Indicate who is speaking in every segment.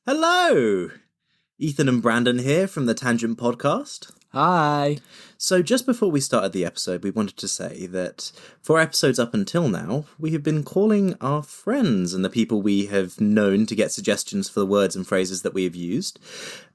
Speaker 1: Hello! Ethan and Brandon here from the Tangent Podcast.
Speaker 2: Hi.
Speaker 1: So just before we started the episode, we wanted to say that for episodes up until now, we have been calling our friends and the people we have known to get suggestions for the words and phrases that we have used.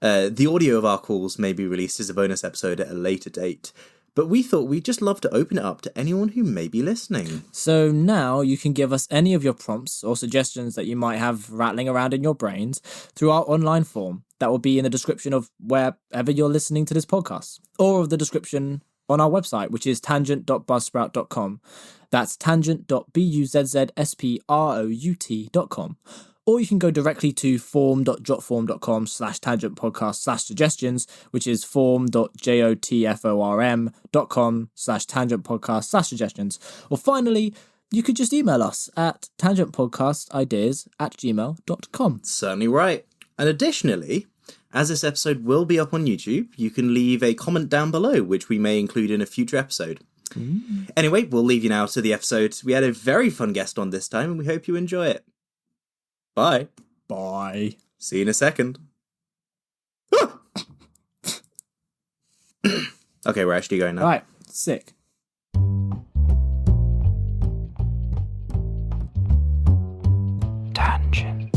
Speaker 1: The audio of our calls may be released as a bonus episode at a later date, but we thought we'd just love to open it up to anyone who may be listening.
Speaker 2: So now you can give us any of your prompts or suggestions that you might have rattling around in your brains through our online form that will be in the description of wherever you're listening to this podcast, or of the description on our website, which is tangent.buzzsprout.com. That's tangent.buzzsprout.com. Or you can go directly to form.jotform.com/tangentpodcast/suggestions, which is form.jotform.com/tangentpodcast/suggestions. Or finally, you could just email us at tangentpodcastideas@gmail.com.
Speaker 1: Certainly right. And additionally, as this episode will be up on YouTube, you can leave a comment down below, which we may include in a future episode. Anyway, we'll leave you now to the episode. We had a very fun guest on this time, and we hope you enjoy it. Bye.
Speaker 2: Bye.
Speaker 1: See you in a second. Okay, we're actually going now.
Speaker 2: All right, sick.
Speaker 1: Tangent.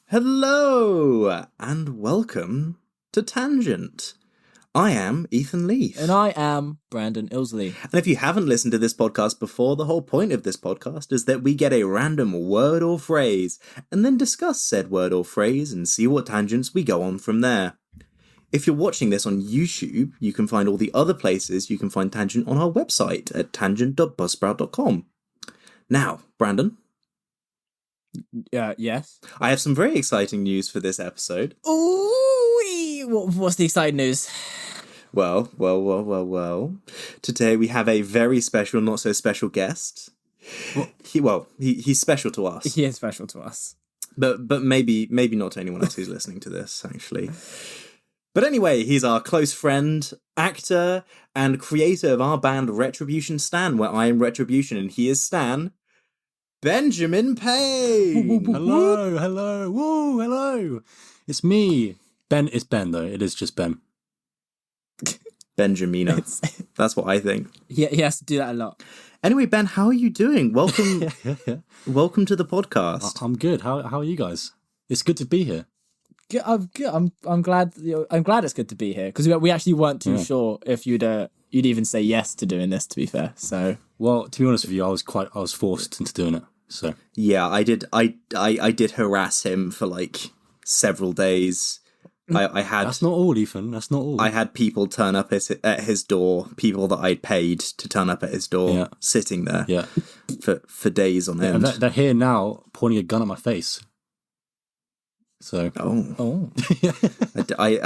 Speaker 1: Hello, and welcome to Tangent. I am Ethan Leaf.
Speaker 2: And I am Brandon Ilsley.
Speaker 1: And if you haven't listened to this podcast before, the whole point of this podcast is that we get a random word or phrase, and then discuss said word or phrase and see what tangents we go on from there. If you're watching this on YouTube, you can find all the other places you can find Tangent on our website at tangent.buzzsprout.com. Now, Brandon.
Speaker 2: Yes.
Speaker 1: I have some very exciting news for this episode.
Speaker 2: Ooh, what's the exciting news?
Speaker 1: Well. Today we have a very special, not so special guest. He's special to us.
Speaker 2: He is special to us.
Speaker 1: But maybe not to anyone else who's listening to this, actually. But anyway, he's our close friend, actor, and creator of our band Retribution Stan, where I am Retribution and he is Stan. Ben Payne!
Speaker 3: Hello. It's me. Ben, it's Ben, though. It is just Ben.
Speaker 1: Benjamina. That's what I think.
Speaker 2: Yeah, he has to do that a lot.
Speaker 1: Anyway, Ben, how are you doing? Welcome Welcome to the podcast.
Speaker 3: I'm good. How are you guys? It's good to be here.
Speaker 2: Good, I'm good. I'm glad. I'm glad it's good to be here, because we actually weren't too sure if you'd even say yes to doing this. To be fair, so
Speaker 3: well, to be honest with you, I was forced into doing it. So
Speaker 1: yeah, I did harass him for like several days. I had
Speaker 3: that's not all, Ethan. That's not all.
Speaker 1: I had people turn up at his door. People that I'd paid to turn up at his door, sitting there, for days on end.
Speaker 3: And they're here now, pointing a gun at my face. So
Speaker 1: I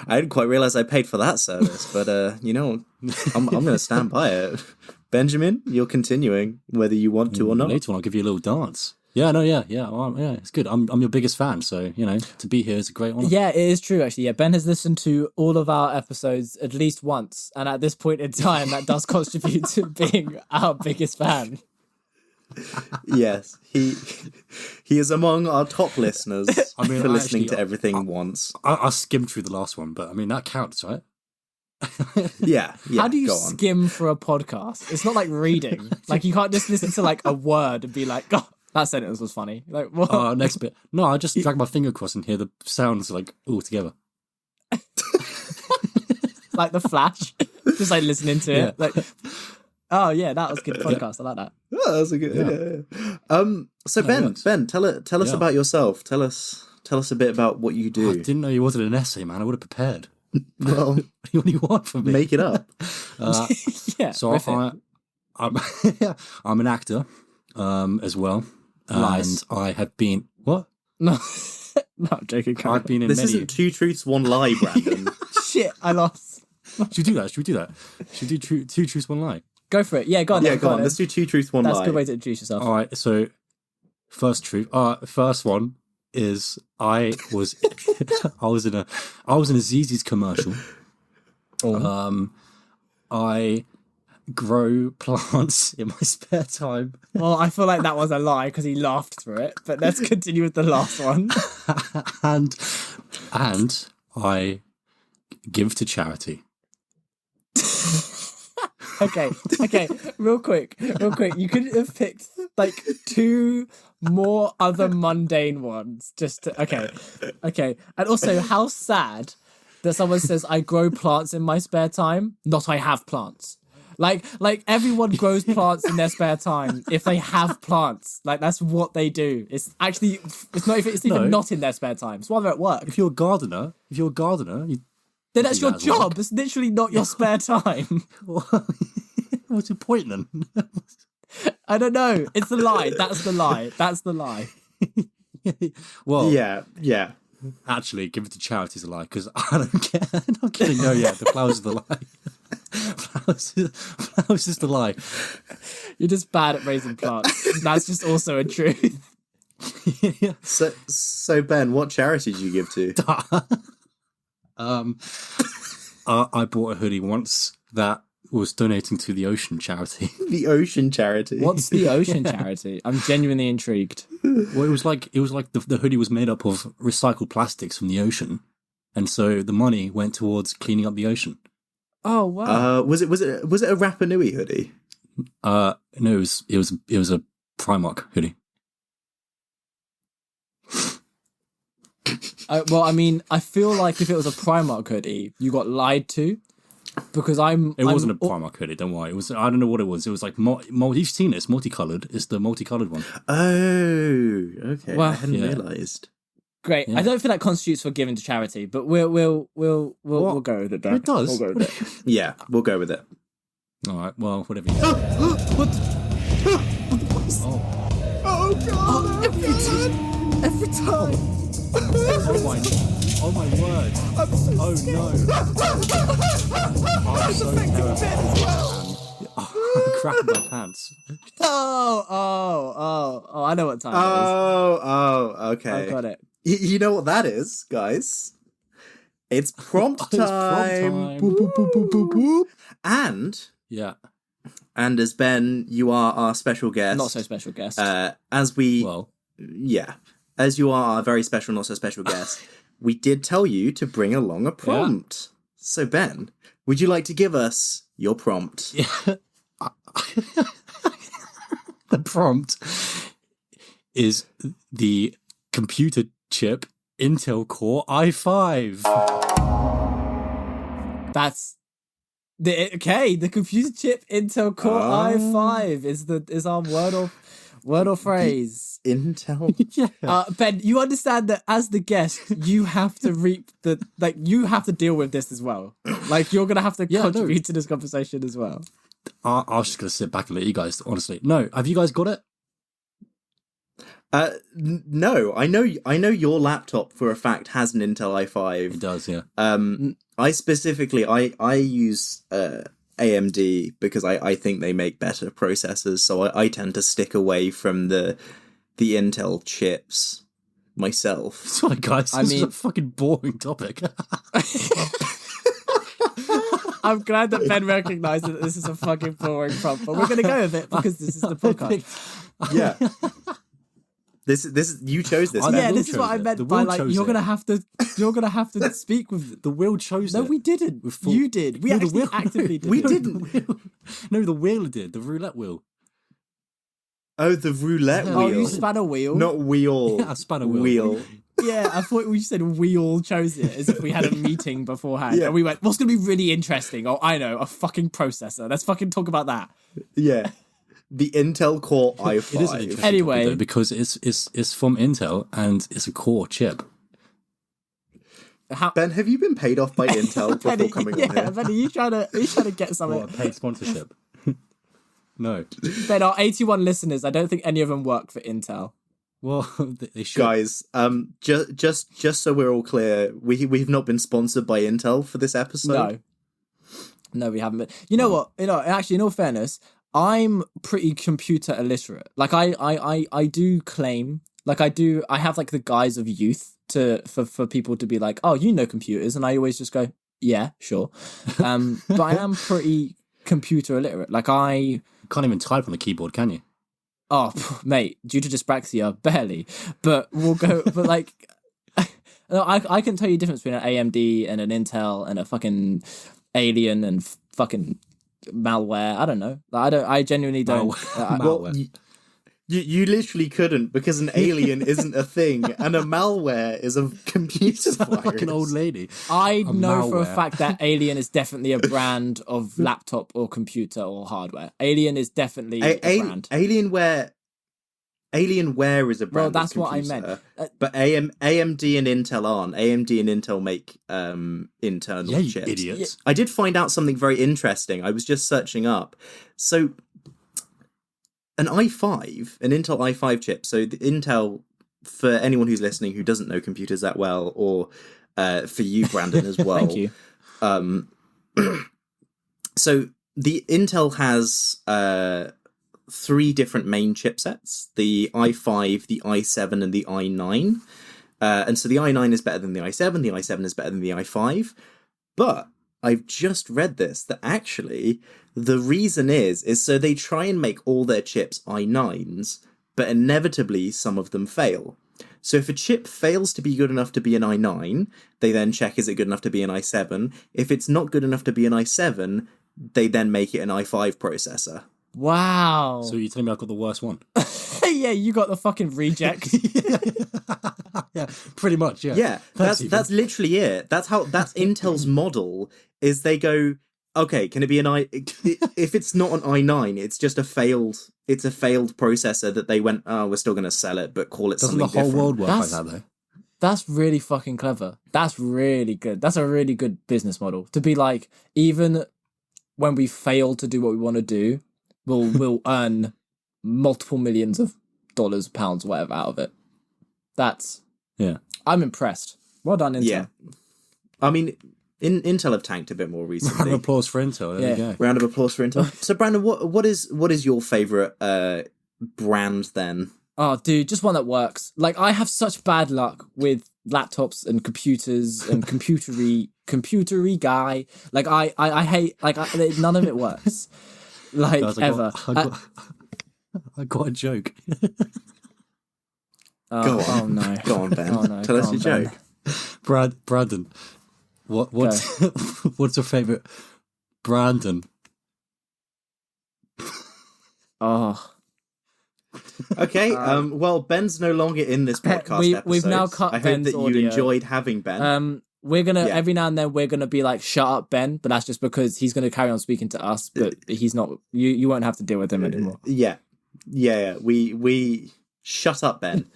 Speaker 1: didn't quite realize I paid for that service, but I'm going to stand by it. Benjamin, you're continuing whether you want to or not.
Speaker 3: Later on, I'll give you a little dance. Yeah, it's good. I'm your biggest fan, so to be here is a great honor.
Speaker 2: Yeah, it is true actually. Yeah, Ben has listened to all of our episodes at least once, and at this point in time, that does contribute to being our biggest fan.
Speaker 1: Yes, he is among our top listeners for listening to everything once.
Speaker 3: I skimmed through the last one, but I mean that counts, right?
Speaker 1: Yeah.
Speaker 2: How do you skim for a podcast? It's not like reading. Like you can't just listen to like a word and be like, "God, that sentence was funny." Like what?
Speaker 3: Next bit. No, I just drag my finger across and hear the sounds like all together.
Speaker 2: Like the Flash, just like listening to it. Like, oh yeah, that was a good podcast. I like that.
Speaker 1: Oh, that was a good. Yeah. So Ben, tell us about yourself. Tell us a bit about what you do.
Speaker 3: I didn't know you wanted an essay, man. I would have prepared.
Speaker 1: Well,
Speaker 3: what do you want from me?
Speaker 1: Make it up.
Speaker 2: Yeah.
Speaker 3: So I'm an actor, as well.
Speaker 2: Lies.
Speaker 3: And I have been what?
Speaker 2: No, I'm joking.
Speaker 3: I've been in
Speaker 1: This
Speaker 3: many.
Speaker 1: isn't 2 truths, 1 lie, Brandon.
Speaker 2: Shit, I lost.
Speaker 3: Should we do that? Should we do two truths, one lie?
Speaker 2: Go for it. Yeah, go on.
Speaker 1: Yeah,
Speaker 2: then,
Speaker 1: go on.
Speaker 2: then.
Speaker 1: Let's do two truths, one
Speaker 2: That's
Speaker 1: lie.
Speaker 2: a good way to introduce yourself.
Speaker 3: All right. So, first truth. First one is I was in a Zzz's commercial.
Speaker 2: Oh.
Speaker 3: I grow plants in my spare time.
Speaker 2: Well, I feel like that was a lie because he laughed through it. But let's continue with the last one.
Speaker 3: and I give to charity.
Speaker 2: Okay. Real quick. You could have picked like two more other mundane ones. Okay. And also, how sad that someone says I grow plants in my spare time, not I have plants. Like everyone grows plants in their spare time if they have plants. Like that's what they do. It's not even not in their spare time. It's while they're at work.
Speaker 3: If you're a gardener, you
Speaker 2: Then that's
Speaker 3: do
Speaker 2: your
Speaker 3: that as well.
Speaker 2: job. It's literally not your spare time.
Speaker 3: what's your point then?
Speaker 2: I don't know. It's the lie. That's the lie.
Speaker 3: Well,
Speaker 1: Yeah.
Speaker 3: actually, give it to charity is a lie because I don't care. I'm kidding. No, yeah, the flowers is the lie. Flowers is the lie.
Speaker 2: You're just bad at raising plants. That's just also a truth.
Speaker 3: Yeah.
Speaker 1: So Ben, what charity did you give to?
Speaker 3: I bought a hoodie once that was donating to the ocean charity.
Speaker 1: The ocean charity.
Speaker 2: What's the ocean charity? I'm genuinely intrigued.
Speaker 3: Well, it was like the hoodie was made up of recycled plastics from the ocean, and so the money went towards cleaning up the ocean.
Speaker 2: Oh wow!
Speaker 1: Was it a Rapa Nui hoodie?
Speaker 3: No, it was a Primark hoodie.
Speaker 2: Well, I mean, I feel like if it was a Primark hoodie, you got lied to. Because
Speaker 3: It wasn't a Primark hoodie, don't worry. It was, I don't know what it was. It was like, you've seen it, it's multicolored. It's the multicolored one.
Speaker 1: Oh, okay.
Speaker 2: Well,
Speaker 1: I hadn't
Speaker 3: yeah.
Speaker 1: realised.
Speaker 2: great.
Speaker 3: Yeah.
Speaker 2: I don't feel that constitutes for giving to charity, but we'll go with it. Dan.
Speaker 3: It does.
Speaker 2: We'll go with it.
Speaker 1: Yeah, we'll go with it.
Speaker 3: All right, well, whatever you say.
Speaker 2: What?
Speaker 1: Oh god!
Speaker 2: Every time.
Speaker 3: Oh my word. Oh no. I'm so terrified. I'm crapping my pants.
Speaker 2: Oh, I know what time it
Speaker 1: Oh,
Speaker 2: is.
Speaker 1: okay.
Speaker 2: I got it.
Speaker 1: You know what that is, guys? It's prompt
Speaker 3: It's prompt
Speaker 1: time.
Speaker 3: time.
Speaker 1: Boop, boop, boop, boop, boop, boop.
Speaker 3: Yeah.
Speaker 1: And as Ben, you are our special guest.
Speaker 2: Not so special guest.
Speaker 1: As you are our very special, not so special guest, we did tell you to bring along a prompt. Yeah. So Ben, would you like to give us your prompt?
Speaker 3: Yeah. The prompt is the computer chip Intel Core i5.
Speaker 2: That's the computer chip Intel Core i5 is our word or phrase.
Speaker 1: Intel.
Speaker 3: Yeah.
Speaker 2: Ben, you understand that as the guest, you have to you have to deal with this as well. Like you're gonna have to contribute to this conversation as well.
Speaker 3: I was just gonna sit back and let you guys. Honestly, no. Have you guys got it?
Speaker 1: No. I know your laptop for a fact has an Intel i5.
Speaker 3: It does, yeah.
Speaker 1: I specifically I use AMD because I think they make better processors, so I tend to stick away from the Intel chips myself.
Speaker 3: Sorry, guys. This is a fucking boring topic.
Speaker 2: I'm glad that Ben recognised that this is a fucking boring prompt, but we're going to go with it because this is the podcast.
Speaker 1: Yeah. This you chose this.
Speaker 2: Yeah, this is what I meant by like you're gonna have to speak with
Speaker 3: the will chose it.
Speaker 2: No, we didn't. You did. We actually actively did.
Speaker 1: We didn't.
Speaker 3: No, the wheel did. The roulette wheel.
Speaker 1: Oh, the roulette wheel.
Speaker 2: Oh, you span a wheel.
Speaker 1: Not wheel.
Speaker 3: Yeah, I span a wheel.
Speaker 2: Yeah, I thought we said we all chose it as if we had a meeting beforehand.
Speaker 1: Yeah.
Speaker 2: And we went, what's going to be really interesting? Oh, I know, a fucking processor. Let's fucking talk about that.
Speaker 1: Yeah. The Intel Core i5.
Speaker 3: It is an interesting
Speaker 2: Anyway.
Speaker 3: topic, though, because it's from Intel and it's a core chip.
Speaker 1: Ben, have you been paid off by Intel before coming on here?
Speaker 2: Ben, are you trying to get something?
Speaker 3: What, a paid sponsorship? No.
Speaker 2: Ben, our 81 listeners, I don't think any of them work for Intel.
Speaker 3: Well, they should.
Speaker 1: Guys, just so we're all clear, we've not been sponsored by Intel for this episode.
Speaker 2: No. No, we haven't. But you know what? Actually, in all fairness, I'm pretty computer illiterate. Like I do claim, like I have like the guise of youth for people to be like, oh, you know computers, and I always just go, yeah, sure. But I am pretty computer illiterate. Like
Speaker 3: You can't even type on the keyboard, can you?
Speaker 2: oh, mate, due to dyspraxia, barely. But we'll go. But like, I can tell you the difference between an AMD and an Intel and a fucking Alien and fucking malware. I don't know. I genuinely don't.
Speaker 3: Malware.
Speaker 1: You literally couldn't, because an alien isn't a thing and a malware is a computer virus.
Speaker 3: Like an old lady.
Speaker 2: I know for a
Speaker 3: malware.
Speaker 2: fact that Alien is definitely a brand of laptop or computer or hardware. Alien is definitely a brand.
Speaker 1: Alienware is a brand.
Speaker 2: Well, that's
Speaker 1: of
Speaker 2: what I
Speaker 1: computer,
Speaker 2: meant.
Speaker 1: But AMD and Intel aren't. AMD and Intel make internal
Speaker 3: Yeah, you
Speaker 1: chips.
Speaker 3: idiots.
Speaker 1: I did find out something very interesting. I was just searching up. So an i5, an Intel i5 chip. So the Intel, for anyone who's listening who doesn't know computers that well, or for you, Brandon, as well.
Speaker 2: Thank you.
Speaker 1: So the Intel has 3 different main chipsets: the i5, the i7, and the i9. And so the i9 is better than the i7. The i7 is better than the i5. But I've just read this, that actually the reason is so they try and make all their chips i9s, but inevitably some of them fail. So if a chip fails to be good enough to be an i9, they then check, is it good enough to be an i7? If it's not good enough to be an i7, they then make it an i5 processor.
Speaker 2: Wow.
Speaker 3: So you're telling me I got the worst one?
Speaker 2: Yeah, you got the fucking reject.
Speaker 3: Yeah, pretty much. Yeah.
Speaker 1: Yeah, that's literally it. That's Intel's model. Is they go, okay, can it be an if it's not an i9, it's just a failed processor that they went, oh, we're still going to sell it, but call it
Speaker 3: Doesn't
Speaker 1: something
Speaker 3: the whole
Speaker 1: different.
Speaker 3: world work like that though?
Speaker 2: That's really fucking clever. That's really good. That's a really good business model. To be like, even when we fail to do what we want to do, we'll earn multiple millions of dollars, pounds, whatever out of it. I'm impressed. Well done, Intel.
Speaker 1: Yeah. I mean, Intel have tanked a bit more recently.
Speaker 3: Round of applause for Intel. There you go.
Speaker 1: Round of applause for Intel. So, Brandon, what is your favourite brand then?
Speaker 2: Oh, dude, just one that works. Like, I have such bad luck with laptops and computers and computery guy. Like, I hate, like, none of it works. Like,
Speaker 3: Guys,
Speaker 2: ever.
Speaker 3: I got a joke.
Speaker 1: Go on.
Speaker 2: Oh, no.
Speaker 1: Go on, Ben.
Speaker 2: Oh, no.
Speaker 1: Tell us
Speaker 2: Go
Speaker 1: your
Speaker 2: on,
Speaker 1: joke.
Speaker 3: Brandon, what's what's your favourite Brandon?
Speaker 2: Oh.
Speaker 1: Okay. Well, Ben's no longer in this podcast episode.
Speaker 2: We've now cut
Speaker 1: I hope
Speaker 2: Ben's
Speaker 1: that you
Speaker 2: audio.
Speaker 1: enjoyed having Ben.
Speaker 2: We're gonna every now and then we're gonna be like, shut up, Ben, but that's just because he's gonna carry on speaking to us, but he's not. You won't have to deal with him anymore.
Speaker 1: Yeah. We shut up, Ben.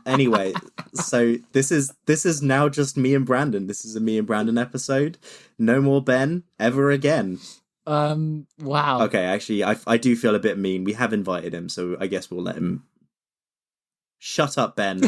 Speaker 1: Anyway, so this is now just me and Brandon. This is a me and Brandon episode. No more Ben ever again.
Speaker 2: Wow.
Speaker 1: Okay, actually, I do feel a bit mean. We have invited him, so I guess we'll let him. Shut up, Ben.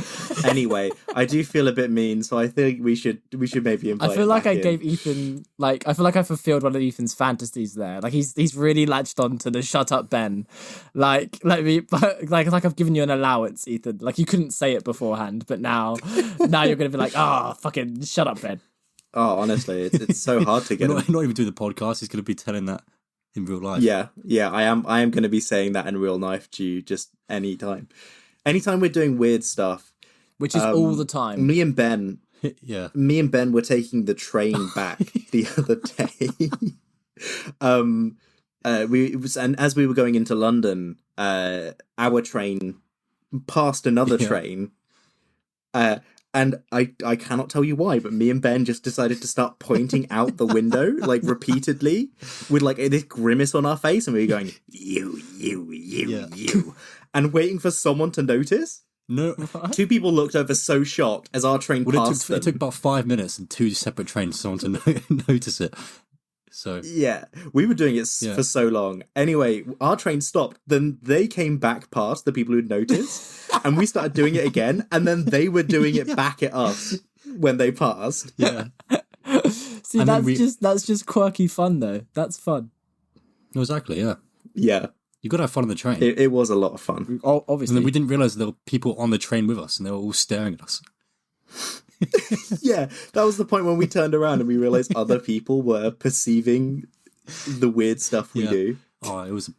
Speaker 1: Anyway, I do feel a bit mean, so I think we should maybe invite.
Speaker 2: I feel like I
Speaker 1: in.
Speaker 2: gave Ethan, like, I feel like I fulfilled one of Ethan's fantasies there. Like, he's really latched on to the shut up, Ben. Like I've given you an allowance, Ethan. Like, you couldn't say it beforehand, but now you're gonna be like, fucking shut up, Ben.
Speaker 1: Oh, honestly, it's so hard to get.
Speaker 3: not even doing the podcast. He's going to be telling that in real life.
Speaker 1: Yeah, I am going to be saying that in real life to you just anytime we're doing weird stuff,
Speaker 2: which is all the time.
Speaker 1: Me and Ben were taking the train back the other day. And as we were going into London, our train passed another train. And I cannot tell you why, but me and Ben just decided to start pointing out the window, like, repeatedly, with, like, this grimace on our face, and we were going, you, and waiting for someone to notice.
Speaker 3: No.
Speaker 1: What? 2 people looked over so shocked as our train passed them.
Speaker 3: It took about 5 minutes and 2 separate trains for someone to notice it. So
Speaker 1: yeah, we were doing it for so long. Anyway, our train stopped. Then they came back past the people who'd noticed, and we started doing it again. And then they were doing it back at us when they passed.
Speaker 3: Yeah.
Speaker 2: See,
Speaker 3: And then
Speaker 2: that's just quirky fun though. That's fun.
Speaker 3: No, exactly, yeah.
Speaker 1: Yeah,
Speaker 3: You got to have fun on the train.
Speaker 1: it was a lot of fun.
Speaker 2: Oh,
Speaker 3: And
Speaker 2: obviously.
Speaker 3: then we didn't realize there were people on the train with us, and they were all staring at us.
Speaker 1: Yeah, that was the point when we turned around and we realized other people were perceiving the weird stuff we do.
Speaker 3: Oh, it was.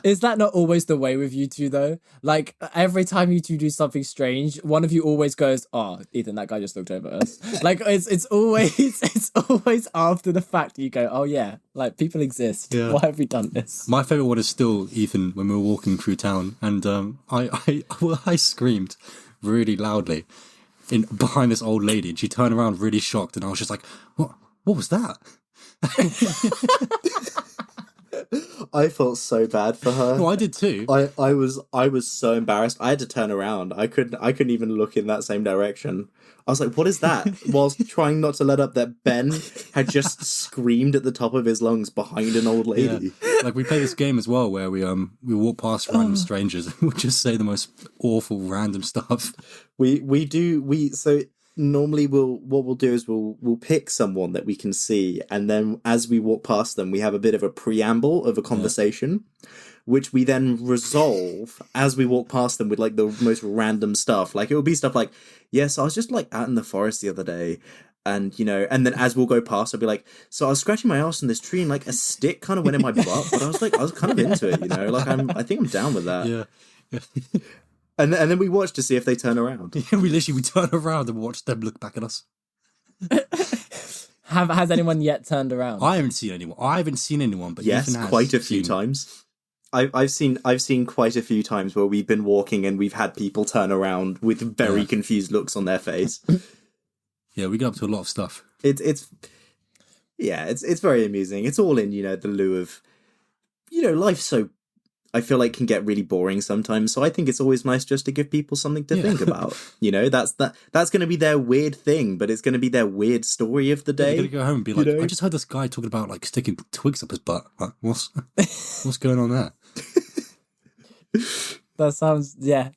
Speaker 2: Is that not always the way with you two though? Like every time you two do something strange, one of you always goes, "Oh, Ethan, that guy just looked over us." Like it's always after the fact that you go, "Oh yeah, like people exist.
Speaker 3: Yeah.
Speaker 2: Why have we done this?"
Speaker 3: My favorite one is still Ethan when we were walking through town, and I screamed really loudly behind this old lady, and she turned around really shocked, and I was just like, "What? What was that?"
Speaker 1: I felt so bad for her.
Speaker 3: No, I did too.
Speaker 1: I was so embarrassed. I had to turn around. I couldn't even look in that same direction. I was like, "What is that?" Whilst trying not to let up that Ben had just screamed at the top of his lungs behind an old lady.
Speaker 3: Yeah. Like we play this game as well where we walk past random strangers and we'll just say the most awful random stuff.
Speaker 1: So normally what we'll do is we'll pick someone that we can see, and then as we walk past them we have a bit of a preamble of a conversation, which we then resolve as we walk past them with like the most random stuff. Like it will be stuff like, "Yes, I was just like out in the forest the other day, and and then as we'll go past I'll be like, so I was scratching my ass in this tree and like a stick kind of went in my butt, but I was kind of into it, like I think I'm down with that."
Speaker 3: Yeah.
Speaker 1: And then we watch to see if they turn around.
Speaker 3: Yeah, we turn around and watch them look back at us.
Speaker 2: Has anyone yet turned around?
Speaker 3: I haven't seen anyone, but
Speaker 1: Yes,
Speaker 3: Ethan has
Speaker 1: quite a few
Speaker 3: seen...
Speaker 1: times. I've seen quite a few times where we've been walking and we've had people turn around with very confused looks on their face.
Speaker 3: Yeah, we get up to a lot of stuff.
Speaker 1: It's very amusing. It's all in the lieu of life. So I feel like can get really boring sometimes. So I think it's always nice just to give people something to think about. That's going to be their weird thing, but it's going to be their weird story of the day.
Speaker 3: You're going to go home and be like, I just heard this guy talking about like sticking twigs up his butt. Like, what's going on there?
Speaker 2: That sounds fair.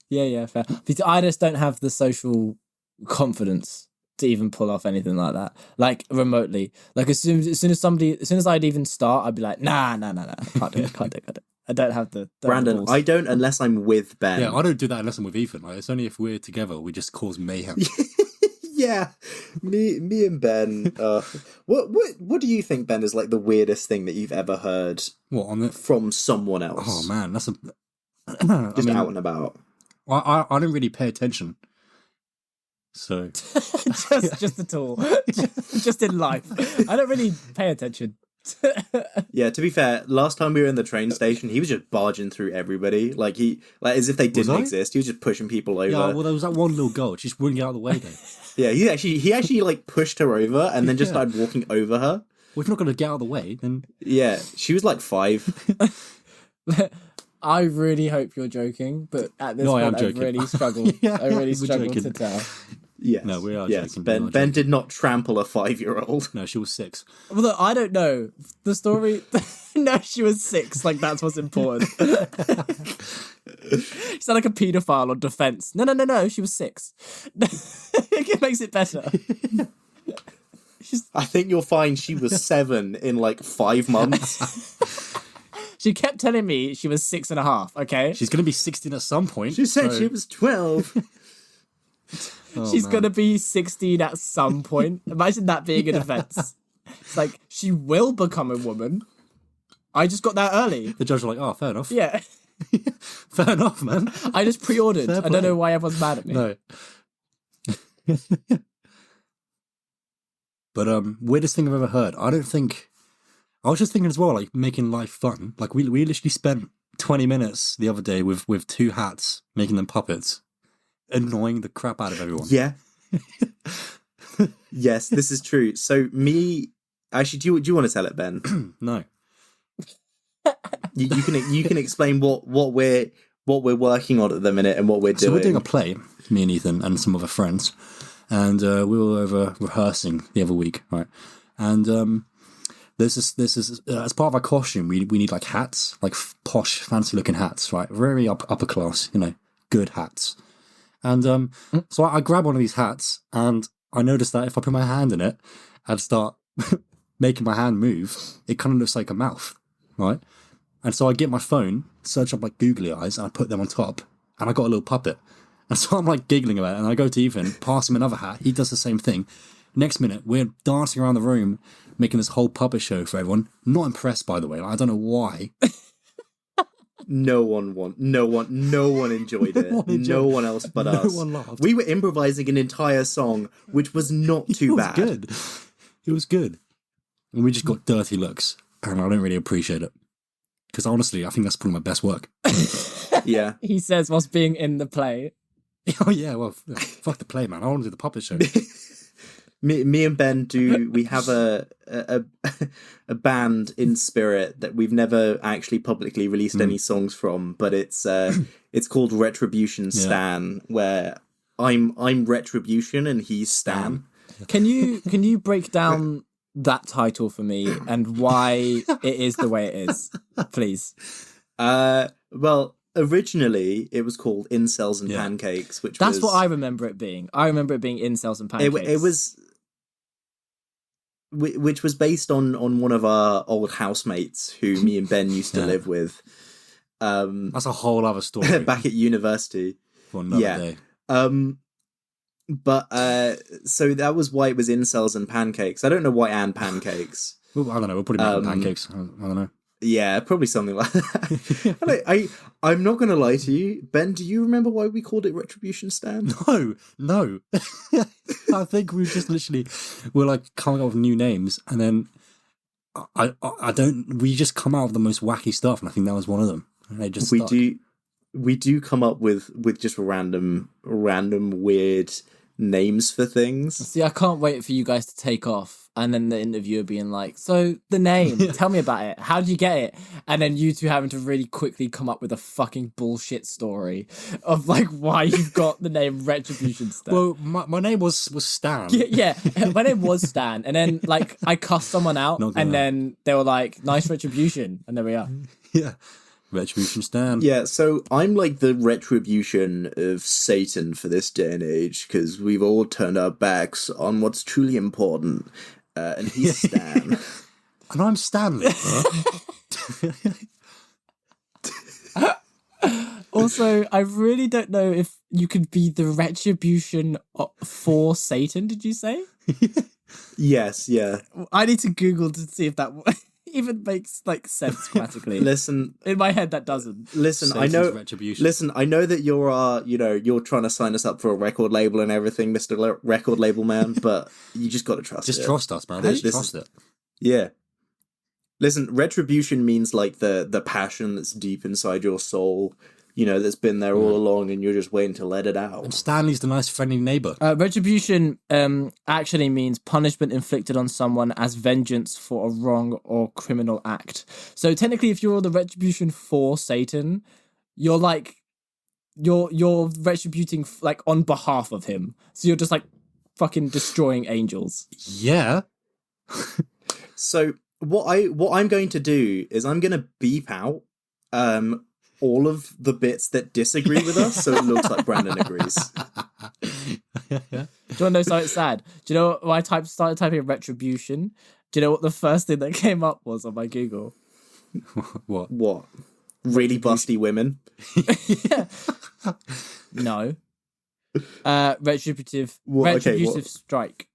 Speaker 2: Because I just don't have the social confidence to even pull off anything like that, like remotely. Like as soon as I'd even start, I'd be like, nah, can't do it. I don't have the
Speaker 1: Brandon,
Speaker 2: balls.
Speaker 1: I don't unless I'm with Ben.
Speaker 3: Yeah, I don't do that unless I'm with Ethan. Like, it's only if we're together we just cause mayhem.
Speaker 1: Yeah, me and Ben. What do you think, Ben, is like the weirdest thing that you've ever heard? From someone else?
Speaker 3: Oh man, that's
Speaker 1: just out and about.
Speaker 3: I don't really pay attention. So
Speaker 2: just at all, just in life, I don't really pay attention.
Speaker 1: Yeah, to be fair, last time we were in the train station, he was just barging through everybody, like as if they didn't exist. He was just pushing people over.
Speaker 3: Yeah, well, there was that one little girl. She just wouldn't get out of the way, though.
Speaker 1: Yeah, he actually like pushed her over and then just started walking over her.
Speaker 3: Well, if you're not going to get out of the way, then
Speaker 1: yeah, she was like 5.
Speaker 2: I really hope you're joking, but at this point, I really struggle. I really struggle to tell.
Speaker 1: Yes.
Speaker 3: No, we are
Speaker 1: yes.
Speaker 3: joking.
Speaker 1: Ben did not trample a 5-year-old.
Speaker 3: No, she was 6.
Speaker 2: Well, look, I don't know the story. No, she was 6. Like that's what's important. She sounded like a paedophile on Defense. No. She was 6. It makes it better.
Speaker 1: I think you'll find she was 7 in like 5 months.
Speaker 2: She kept telling me she was 6.5. Okay,
Speaker 3: she's going to be 16 at some point.
Speaker 1: She said she was 12.
Speaker 2: She's going to be 16 at some point. Imagine that being a defense. It's like, she will become a woman. I just got that early.
Speaker 3: The judge was like, oh, fair enough.
Speaker 2: Yeah.
Speaker 3: Fair enough, man.
Speaker 2: I just pre-ordered. I don't know why everyone's mad at me.
Speaker 3: No. But weirdest thing I've ever heard. I was just thinking as well, like making life fun. Like we literally spent 20 minutes the other day with 2 hats, making them puppets, annoying the crap out of everyone.
Speaker 1: Yeah. Yes, this is true. So actually, do you want to tell it, Ben?
Speaker 3: No.
Speaker 1: You can explain what we're working on at the minute and what we're doing.
Speaker 3: So we're doing a play, me and Ethan and some other friends, and we were over rehearsing the other week, right? And this is as part of our costume, we need like hats, like posh, fancy looking hats, right? Very upper class, good hats. And so I grab one of these hats, and I noticed that if I put my hand in it and start making my hand move, it kind of looks like a mouth, right? And so I get my phone, search up like googly eyes, and I put them on top, and I got a little puppet. And so I'm like giggling about it, and I go to Ethan, pass him another hat, he does the same thing. Next minute, we're dancing around the room, making this whole puppet show for everyone. Not impressed, by the way. I don't know why.
Speaker 1: No one enjoyed it. No one else but us.
Speaker 3: No one laughed.
Speaker 1: We were improvising an entire song, which was not too bad.
Speaker 3: Good. It was good. And we just got dirty looks, and I don't really appreciate it. Because honestly, I think that's probably my best work.
Speaker 1: Yeah.
Speaker 2: He says whilst being in the play.
Speaker 3: Oh yeah, well, fuck the play, man. I want to do the puppet show.
Speaker 1: Me and Ben we have a band in spirit that we've never actually publicly released any songs from, but it's called Retribution Stan, where I'm Retribution and he's Stan.
Speaker 2: Can you break down that title for me and why it is the way it is, please?
Speaker 1: Well, originally it was called Incels and Pancakes,
Speaker 2: That's what I remember it being. I remember it being Incels and Pancakes.
Speaker 1: It was, which was based on one of our old housemates who me and Ben used to live with.
Speaker 3: That's a whole other story.
Speaker 1: Back at university.
Speaker 3: For another day.
Speaker 1: But so that was why it was Incels and Pancakes. I don't know why and Pancakes.
Speaker 3: Well, I don't know. We'll put it in pancakes. I don't know.
Speaker 1: Yeah, probably something like that. I'm not going to lie to you. Ben, do you remember why we called it Retribution Stand?
Speaker 3: No. I think we just literally were like coming up with new names, and then we just come out with the most wacky stuff, and I think that was one of them. And they just
Speaker 1: we do come up with just random weird names for things.
Speaker 2: See, I can't wait for you guys to take off. And then the interviewer being like, so the name, tell me about it. How did you get it? And then you two having to really quickly come up with a fucking bullshit story of like why you've got the name Retribution Stan.
Speaker 3: Well, my name was Stan.
Speaker 2: Yeah, my name was Stan. And then like I cussed someone out and then they were like, nice retribution. And there we are.
Speaker 3: Yeah. Retribution Stan.
Speaker 1: Yeah, so I'm like the retribution of Satan for this day and age, because we've all turned our backs on what's truly important. And he's Stan.
Speaker 3: And I'm Stanley.
Speaker 2: Also, I really don't know if you could be the retribution for Satan, did you say?
Speaker 1: Yes, yeah.
Speaker 2: I need to Google to see if that even makes like sense grammatically.
Speaker 1: Listen,
Speaker 2: in my head that doesn't.
Speaker 1: Listen,
Speaker 3: Satan's
Speaker 1: I know.
Speaker 3: retribution.
Speaker 1: Listen, I know that you're trying to sign us up for a record label and everything, Mr. Record Label Man, but you just got to trust it.
Speaker 3: Just trust us, man. Just trust it.
Speaker 1: Yeah. Listen, retribution means like the passion that's deep inside your soul, that's been there all along, and you're just waiting to let it out.
Speaker 3: And Stanley's the nice, friendly neighbour.
Speaker 2: Retribution actually means punishment inflicted on someone as vengeance for a wrong or criminal act. So technically, if you're the retribution for Satan, you're like you're retributing like on behalf of him. So you're just like fucking destroying angels.
Speaker 3: Yeah.
Speaker 1: So what I'm going to do is I'm going to beep out all of the bits that disagree with us, so it looks like Brandon agrees.
Speaker 2: Do you want to know something sad? Do you know when I started typing retribution? Do you know what the first thing that came up was on my Google?
Speaker 1: What? Really busty women?
Speaker 2: Yeah. No. Retributive strike.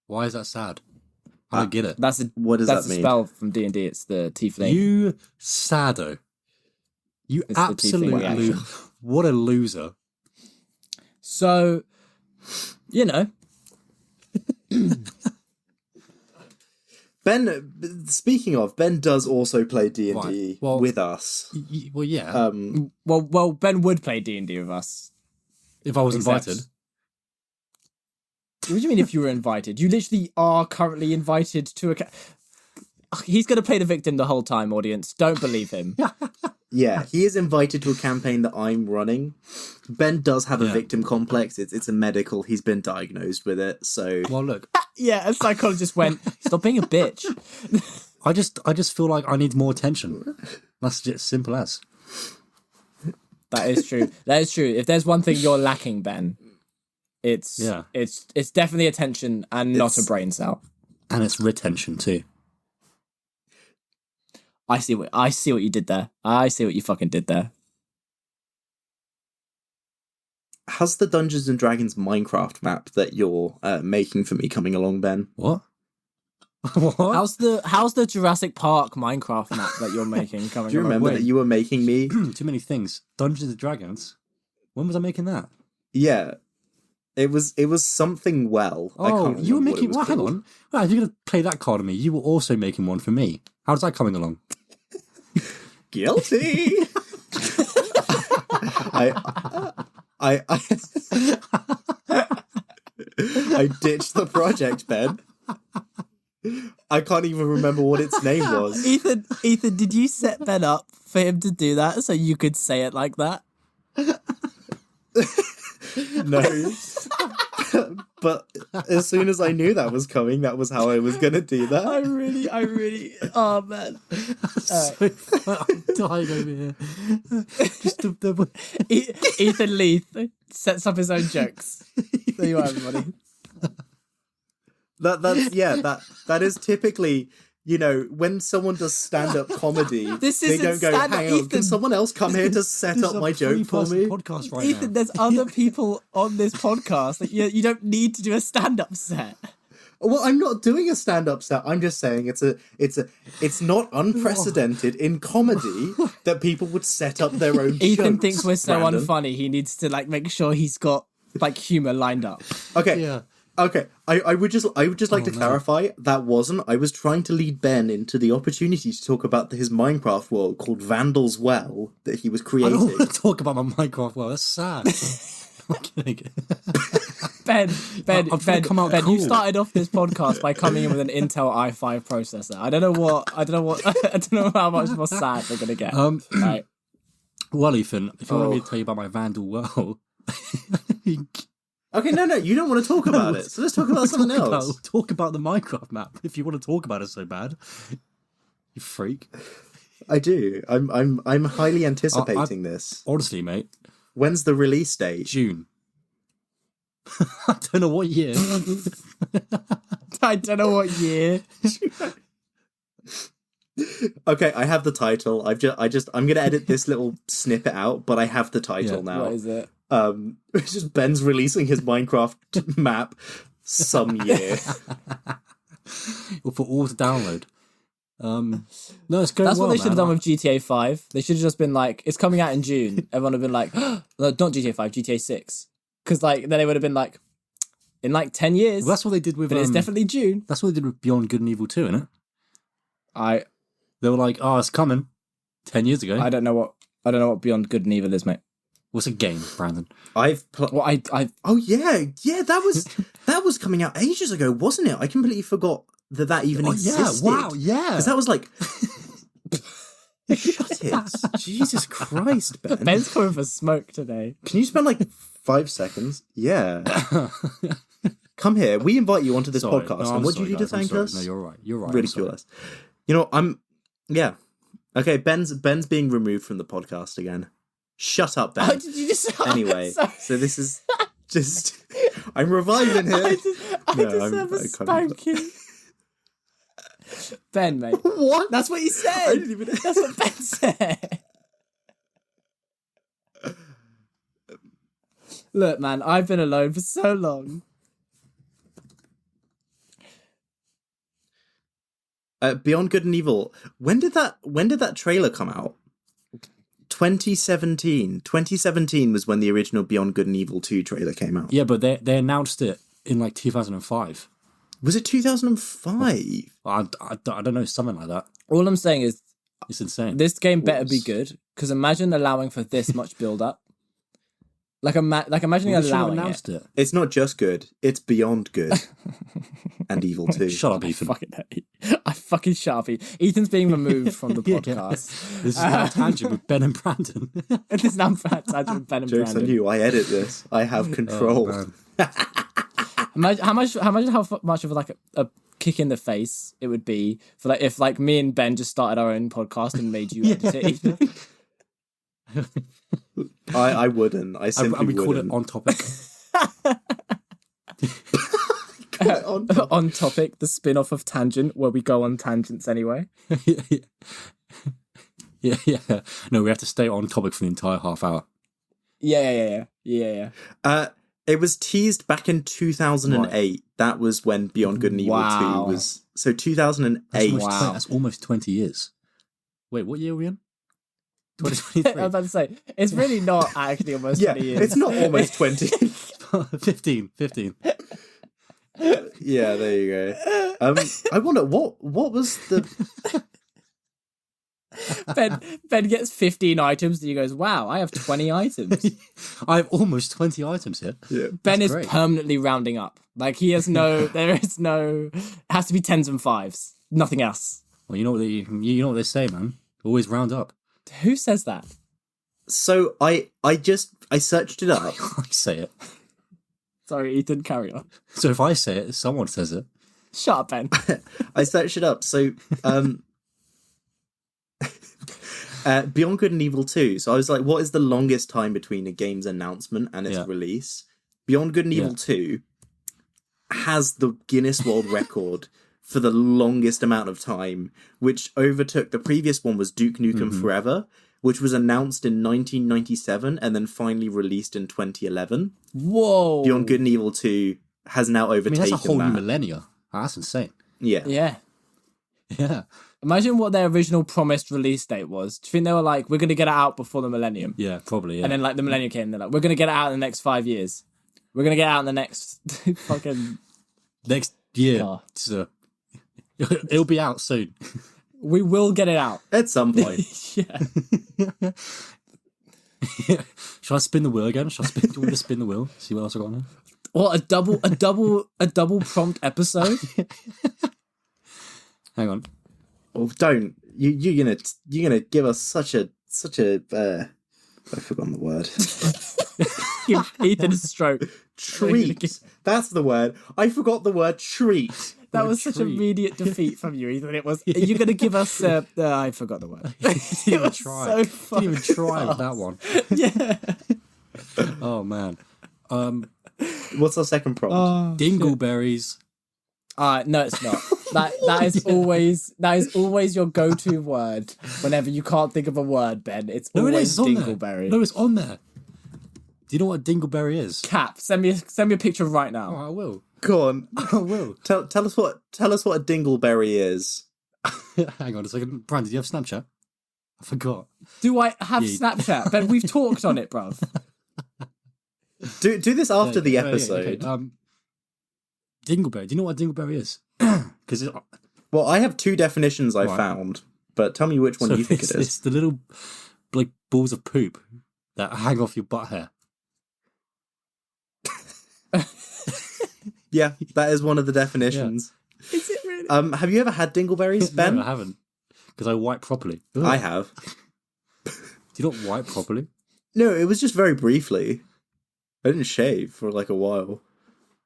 Speaker 3: Why is that sad? I don't get it.
Speaker 1: What does that mean?
Speaker 2: That's a spell from D&D. It's the tiefling.
Speaker 3: You saddo. You absolute loser. What a loser.
Speaker 2: So,
Speaker 1: Ben, speaking of, Ben does also play D&D with us.
Speaker 3: Well, yeah.
Speaker 2: Well, Ben would play D&D with us.
Speaker 3: If I was invited.
Speaker 2: What do you mean if you were invited? You literally are currently invited to a... He's going to play the victim the whole time, audience. Don't believe him.
Speaker 1: Yeah, he is invited to a campaign that I'm running. Ben does have a victim complex. It's a medical. He's been diagnosed with it, so...
Speaker 3: Well, look.
Speaker 2: Yeah, a psychologist went, stop being a bitch.
Speaker 3: I just feel like I need more attention. That's just simple as.
Speaker 2: That is true. That is true. If there's one thing you're lacking, Ben, It's
Speaker 3: Yeah.
Speaker 2: it's definitely attention and not a brain cell.
Speaker 3: And it's retention too.
Speaker 2: I see what you did there. I see what you fucking did there.
Speaker 1: How's the Dungeons and Dragons Minecraft map that you're making for me coming along, Ben?
Speaker 3: What? What?
Speaker 2: How's the Jurassic Park Minecraft map that you're making coming?
Speaker 1: Do you remember that you were making me?
Speaker 3: Too many things. Dungeons and Dragons. When was I making that?
Speaker 1: Yeah, it was something well. I
Speaker 3: Oh,
Speaker 1: can't
Speaker 3: you were
Speaker 1: remember what
Speaker 3: making.
Speaker 1: it was
Speaker 3: Well, hang
Speaker 1: called.
Speaker 3: on. Well, if you're gonna play that card on me, you were also making one for me. How's that coming along?
Speaker 1: Guilty. I I ditched the project, Ben. I can't even remember what its name was.
Speaker 2: Ethan, did you set Ben up for him to do that so you could say it like that?
Speaker 1: No. But as soon as I knew that was coming, that was how I was going to do that.
Speaker 2: I really, oh man.
Speaker 3: I'm dying over here. Just the
Speaker 2: Ethan Leith sets up his own jokes. There you are, everybody.
Speaker 1: That is typically, when someone does stand-up comedy,
Speaker 2: This
Speaker 1: they
Speaker 2: isn't
Speaker 1: don't go,
Speaker 2: stand-up,
Speaker 1: hang on,
Speaker 2: Ethan.
Speaker 1: can someone else come here to set
Speaker 3: This
Speaker 1: up
Speaker 3: is a
Speaker 1: my joke for
Speaker 3: three-person
Speaker 1: me?
Speaker 3: podcast right
Speaker 2: Ethan,
Speaker 3: now.
Speaker 2: there's other people on this podcast. Like, you don't need to do a stand-up set.
Speaker 1: Well, I'm not doing a stand-up set. I'm just saying it's not unprecedented in comedy that people would set up their own
Speaker 2: Ethan
Speaker 1: jokes,
Speaker 2: thinks we're so
Speaker 1: Brandon.
Speaker 2: unfunny. He needs to make sure he's got humor lined up.
Speaker 1: Okay.
Speaker 3: Yeah.
Speaker 1: Okay. I would just like to clarify that wasn't. I was trying to lead Ben into the opportunity to talk about his Minecraft world called Vandal's Well that he was
Speaker 3: I
Speaker 1: creating.
Speaker 3: don't want to talk about my Minecraft world. That's sad. I'm kidding.
Speaker 2: Ben,
Speaker 3: I'm trying to come out
Speaker 2: Ben,
Speaker 3: cool.
Speaker 2: you started off this podcast by coming in with an Intel i5 processor. I don't know how much more sad we're gonna get. Right.
Speaker 3: Well, Ethan, if you want me to tell you about my Vandal world,
Speaker 1: Okay, no, you don't want to talk about it. So let's talk about something else.
Speaker 3: Talk about the Minecraft map if you want to talk about it so bad. You freak.
Speaker 1: I do. I'm highly anticipating this.
Speaker 3: Honestly, mate,
Speaker 1: When's the release date?
Speaker 3: June. I don't know what year.
Speaker 2: I don't know what year.
Speaker 1: Okay, I have the title. I'm gonna edit this little snippet out, but I have the title now.
Speaker 2: What is it?
Speaker 1: It's just Ben's releasing his Minecraft map some year.
Speaker 3: For all to download. No, it's going
Speaker 2: That's
Speaker 3: well,
Speaker 2: what they should have
Speaker 3: man.
Speaker 2: done with GTA 5. They should have just been like, it's coming out in June. Everyone would have been like, no, not GTA 5, GTA 6. Because then they would have been like, in 10 years.
Speaker 3: Well, that's what they did with.
Speaker 2: But it's definitely June.
Speaker 3: That's what they did with Beyond Good and Evil 2, innit?
Speaker 2: I
Speaker 3: They were like, "Oh, it's coming." 10 years ago.
Speaker 2: don't know what Beyond Good and Evil is, mate.
Speaker 3: What's a game, Brandon?
Speaker 2: Well, I
Speaker 1: Oh yeah, that was coming out ages ago, wasn't it? I completely forgot that even existed.
Speaker 3: Yeah, wow, yeah.
Speaker 1: Because that was like, shut it, Jesus Christ, Ben.
Speaker 2: Ben's coming for smoke today.
Speaker 1: Can you spend 5 seconds? Yeah. Come here. We invite you onto this
Speaker 3: Sorry.
Speaker 1: podcast,
Speaker 3: No,
Speaker 1: and
Speaker 3: I'm
Speaker 1: what do you
Speaker 3: sorry,
Speaker 1: do to
Speaker 3: guys, I'm
Speaker 1: thank
Speaker 3: sorry.
Speaker 1: us?
Speaker 3: No, you're right. You're right.
Speaker 1: Ridicule us. Yeah. Okay, Ben's being removed from the podcast again. Shut up, Ben.
Speaker 2: Oh, did you just...
Speaker 1: Anyway,
Speaker 2: Sorry.
Speaker 1: so this is just... I'm reviving here.
Speaker 2: I
Speaker 1: No,
Speaker 2: deserve a
Speaker 1: I can't-
Speaker 2: spanking. Ben, mate.
Speaker 1: What?
Speaker 2: That's what you said.
Speaker 1: I didn't even...
Speaker 2: That's what Ben said. Look, man, I've been alone for so long.
Speaker 1: Beyond Good and Evil. When did that trailer come out? 2017. 2017 was when the original Beyond Good and Evil 2 trailer came out.
Speaker 3: Yeah, but they announced it in 2005.
Speaker 1: Was it 2005?
Speaker 3: I don't know, something like that.
Speaker 2: All I'm saying is
Speaker 3: It's insane.
Speaker 2: this game better be good, because imagine allowing for this much build-up. Imagining
Speaker 3: Well, they should have
Speaker 2: allowing
Speaker 3: announced it.
Speaker 1: It's not just good, it's beyond good. And evil too.
Speaker 3: Shut up, Ethan.
Speaker 2: I fucking shut up. Ethan's being removed from the
Speaker 3: Yeah.
Speaker 2: podcast.
Speaker 3: This is now tangent with Ben and Brandon.
Speaker 2: This is now Ben and
Speaker 1: Jokes on
Speaker 2: Brandon.
Speaker 1: you, I edit this. I have control.
Speaker 3: man.
Speaker 2: Imagine how much of a kick in the face it would be for if me and Ben just started our own podcast and made you edit it. Ethan.
Speaker 1: I wouldn't. I simply
Speaker 3: And we called it
Speaker 1: wouldn't.
Speaker 3: On Topic.
Speaker 2: On topic, the spin-off of Tangent, where we go on tangents anyway.
Speaker 3: Yeah. No, we have to stay on topic for the entire half hour.
Speaker 2: Yeah.
Speaker 1: It was teased back in 2008.
Speaker 3: Right.
Speaker 1: That was when Beyond Good and Evil 2 was. So 2008.
Speaker 3: That's almost 20 years. Wait, what year are we in?
Speaker 2: I was
Speaker 3: 2023.
Speaker 2: about to say, it's really not actually almost 20 years.
Speaker 1: It's not almost 20.
Speaker 3: 15.
Speaker 1: Yeah, there you go. I wonder what was the
Speaker 2: Ben gets 15 items and he goes, wow, I have 20 items.
Speaker 3: I have almost 20 items here.
Speaker 1: yeah.
Speaker 2: Ben is
Speaker 3: great.
Speaker 2: permanently rounding up. Like he has it has to be 10s and 5s. Nothing else.
Speaker 3: Well, you know what they say, man. Always round up.
Speaker 2: Who says that?
Speaker 1: So I searched it up.
Speaker 3: I say it.
Speaker 2: Sorry, Ethan, carry on.
Speaker 3: So if I say it, someone says it.
Speaker 2: Shut up, Ben.
Speaker 1: I searched it up. So Beyond Good and Evil 2. So I was like, what is the longest time between a game's announcement and its release? Beyond Good and Evil 2 has the Guinness World Record for the longest amount of time, which overtook the previous one was Duke Nukem Forever, which was announced in 1997 and then finally released in 2011.
Speaker 2: Whoa.
Speaker 1: Beyond Good and Evil 2 has now overtaken
Speaker 3: That's a whole
Speaker 1: that.
Speaker 3: new millennia. That's insane.
Speaker 1: Yeah.
Speaker 3: Yeah.
Speaker 2: Imagine what their original promised release date was. Do you think they were like, we're going to get it out before the millennium?
Speaker 3: Yeah, probably, yeah.
Speaker 2: And then like the millennium came and they're like, we're going to get it out in the next 5 years. We're going to get it out in the next fucking...
Speaker 3: Next year.
Speaker 2: Oh.
Speaker 3: So, it'll be out soon.
Speaker 2: We will get it out.
Speaker 1: At some point.
Speaker 2: Yeah.
Speaker 3: Shall I spin the wheel again? Do you want me to spin the wheel? See what else I got now?
Speaker 2: Or a double prompt episode.
Speaker 3: Hang on.
Speaker 1: Oh, don't. You're gonna give us such a I've forgotten the word.
Speaker 2: Give Ethan a stroke.
Speaker 1: Treat. That's the word. I forgot the word treat.
Speaker 2: That was such immediate defeat from you, Ethan. It was. You're going to give us. I forgot the word.
Speaker 3: Didn't even try.
Speaker 2: So
Speaker 3: Didn't even try with that one.
Speaker 2: Yeah.
Speaker 3: Oh man.
Speaker 1: What's our second prompt?
Speaker 3: Dingleberries.
Speaker 2: No, it's not. That is always your go-to word whenever you can't think of a word, Ben. It's always dingleberry.
Speaker 3: No, it's on there. Do you know what a dingleberry is?
Speaker 2: Cap, send me a picture right now.
Speaker 3: Oh, I will.
Speaker 1: Go on.
Speaker 3: I will.
Speaker 1: Tell us what a dingleberry is.
Speaker 3: Hang on a second. Brian, did you have Snapchat? I forgot.
Speaker 2: Do I have Snapchat? Ben, we've talked on it, bruv.
Speaker 1: Do this after the episode.
Speaker 3: Okay. Dingleberry. Do you know what a dingleberry is? Because
Speaker 1: Well, I have two definitions I found, but tell me which one you think it is.
Speaker 3: It's the little like balls of poop that hang off your butt hair.
Speaker 1: Yeah, that is one of the definitions.
Speaker 2: Yeah. Is it really?
Speaker 1: Have you ever had dingleberries, Ben?
Speaker 3: No, I haven't. Because I wipe properly. Ugh.
Speaker 1: I have.
Speaker 3: Do you not wipe properly?
Speaker 1: No, it was just very briefly. I didn't shave for like a while.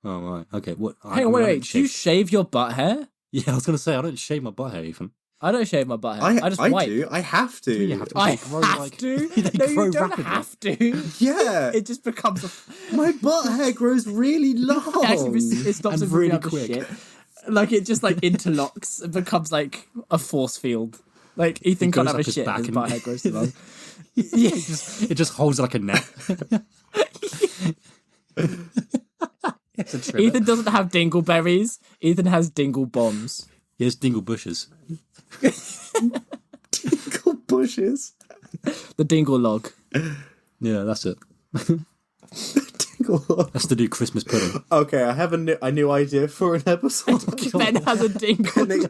Speaker 3: Oh, right. Okay. What?
Speaker 2: Hang on, wait. Do you shave your butt hair?
Speaker 3: Yeah, I was going to say, I don't shave my butt hair, Ethan.
Speaker 2: I don't shave my butt hair. I just wipe.
Speaker 1: do. I have to.
Speaker 3: You have to.
Speaker 2: I
Speaker 3: They grow
Speaker 2: have
Speaker 3: like-
Speaker 2: to.
Speaker 3: they
Speaker 2: No,
Speaker 3: grow
Speaker 2: you don't
Speaker 3: rapidly.
Speaker 2: have to.
Speaker 1: Yeah.
Speaker 2: It just becomes a...
Speaker 1: My butt hair grows really long.
Speaker 2: Actually, it stops
Speaker 3: And
Speaker 2: it from
Speaker 3: really
Speaker 2: being able to
Speaker 3: quick.
Speaker 2: shit. Like, it just, like, interlocks. It becomes, like, a force field. Like, Ethan can't
Speaker 3: goes
Speaker 2: have a
Speaker 3: up his
Speaker 2: shit.
Speaker 3: back
Speaker 2: His
Speaker 3: and-
Speaker 2: butt hair grows too long. Yeah.
Speaker 3: It just holds like a net. It's a trimmer.
Speaker 2: Ethan doesn't have dingleberries. Ethan has dingle bombs.
Speaker 3: Here's Dinglebushes.
Speaker 1: Dinglebushes.
Speaker 2: The dingle log.
Speaker 3: Yeah, that's it.
Speaker 1: Dingle.
Speaker 3: That's the new Christmas pudding.
Speaker 1: Okay, I have a new idea for an episode.
Speaker 2: Ben has a dingle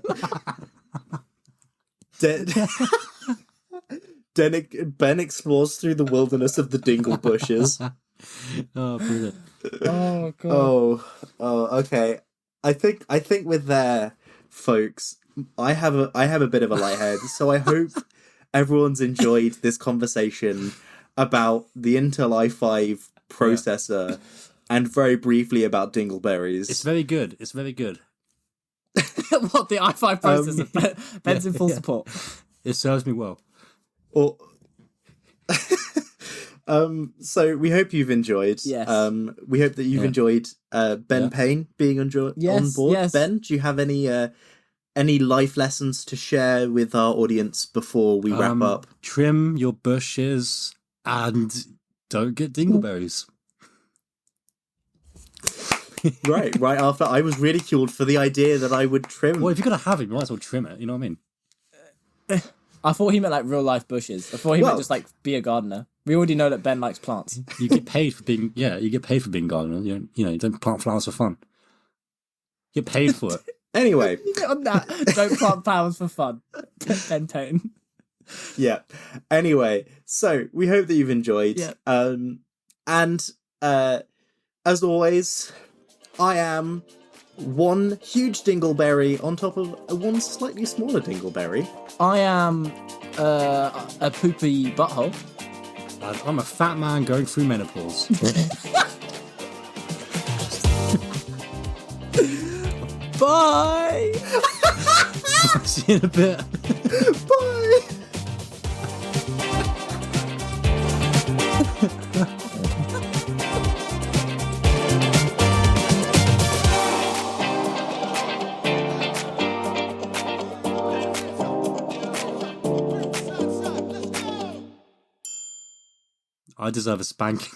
Speaker 1: Ben explores through the wilderness of the Dinglebushes.
Speaker 3: Oh, brilliant.
Speaker 2: Oh, God.
Speaker 1: Okay. I think with there, folks, I have a bit of a lighthead, so I hope everyone's enjoyed this conversation about the Intel i5 processor and very briefly about dingleberries.
Speaker 3: It's very good. It's very good.
Speaker 2: What, the i5 processor? Ben's in full support.
Speaker 3: It serves me well.
Speaker 1: Or So we hope you've enjoyed.
Speaker 2: Yes.
Speaker 1: We hope that you've enjoyed Ben Payne being on board.
Speaker 2: Yes.
Speaker 1: Ben, do you have any life lessons to share with our audience before we wrap up?
Speaker 3: Trim your bushes and don't get dingleberries.
Speaker 1: Right after I was ridiculed for the idea that I would trim.
Speaker 3: Well, if you're going to have it, you might as well trim it. You know what I mean?
Speaker 2: I thought he meant like real life bushes. I thought he meant just like be a gardener. We already know that Ben likes plants.
Speaker 3: You get paid for being gardener. You don't plant flowers for fun. You get paid for it.
Speaker 1: Anyway.
Speaker 2: On that, don't plant flowers for fun. Ben Payne.
Speaker 1: Yeah. Anyway, so we hope that you've enjoyed.
Speaker 2: Yeah.
Speaker 1: And as always, I am one huge dingleberry on top of one slightly smaller dingleberry.
Speaker 2: I am a poopy butthole.
Speaker 3: I'm a fat man going through menopause.
Speaker 2: Bye!
Speaker 3: See you in a bit.
Speaker 1: Bye!
Speaker 3: I deserve a spanking.